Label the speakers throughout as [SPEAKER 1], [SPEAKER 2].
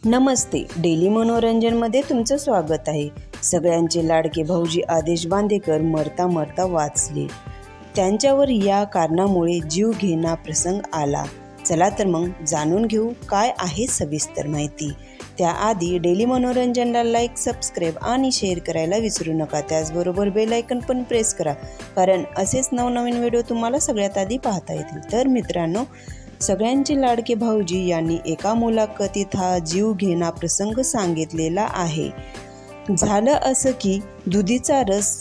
[SPEAKER 1] नमस्ते. Daily मनोरंजनमध्ये तुमचं स्वागत आहे. सगळ्यांचे लाडके भाऊजी आदेश बांदेकर मरता मरता वाचले. त्यांच्यावर या कारणामुळे जीव घेणा प्रसंग आला. चला तर मग जाणून घेऊ काय आहे सविस्तर माहिती. त्याआधी डेली मनोरंजनला लाईक, सबस्क्राईब आणि शेअर करायला विसरू नका. त्याचबरोबर बेल आयकन पण प्रेस करा, कारण असेच नवनवीन व्हिडिओ तुम्हाला सगळ्यात आधी पाहता येतील. तर मित्रांनो, सगळ्यांचे लाडके भाऊजी यांनी एका मुलाखतीत हा जीव घेणा प्रसंग सांगितलेला आहे. झालं असं की दुधीचा रस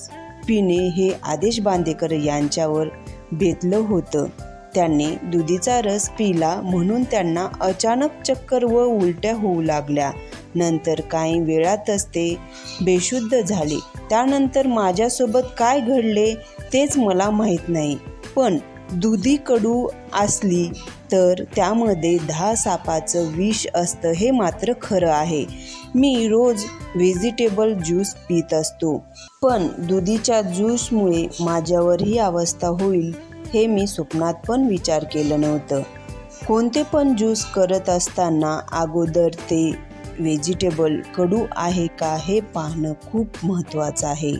[SPEAKER 1] पिणे हे आदेश बांदेकर यांच्यावर बेतलं होतं. त्यांनी दुधीचा रस पिला म्हणून त्यांना अचानक चक्कर व उलट्या होऊ लागल्या. नंतर काही वेळातच ते बेशुद्ध झाले. त्यानंतर माझ्यासोबत काय घडले तेच मला माहीत नाही, पण दुधी कडू असली तर त्यामध्ये 10 सापाचं विष असतं हे मात्र खरं आहे. मी रोज व्हेजिटेबल ज्यूस पीत असतो, पण दुधीच्या ज्यूसमुळे माझ्यावर ही अवस्था होईल हे मी स्वप्नात पण विचार केलं नव्हतं. कोणते पण ज्यूस करत असताना अगोदर ते व्हेजिटेबल कडू आहे का हे पाहणं खूप महत्त्वाचं आहे.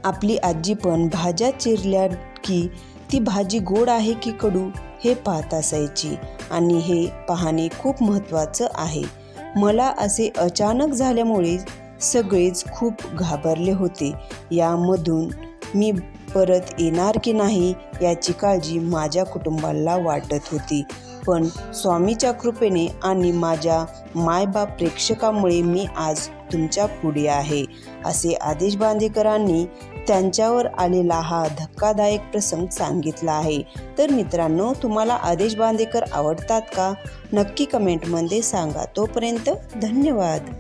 [SPEAKER 1] आपली आजी पण भाज्या चिरल्या की ती भाजी गोड आहे की कडू हे पाहत असायची, आणि हे पाहणे खूप महत्त्वाचं आहे. मला असे अचानक झाल्यामुळे सगळेच खूप घाबरले होते. यामधून मी परत येणार की नाही याची काळजी माझ्या कुटुंबाला वाटत होती, पण स्वामीच्या कृपेने आणि माझ्या मायबाप प्रेक्षकामुळे मी आज तुमच्या पुढे आहे, असे आदेश बांदेकरांनी त्यांच्यावर आलेला हा धक्कादायक प्रसंग सांगितला आहे. तर मित्रांनो, तुम्हाला आदेश बांदेकर आवडतात का? नक्की कमेंटमध्ये सांगा. तोपर्यंत धन्यवाद.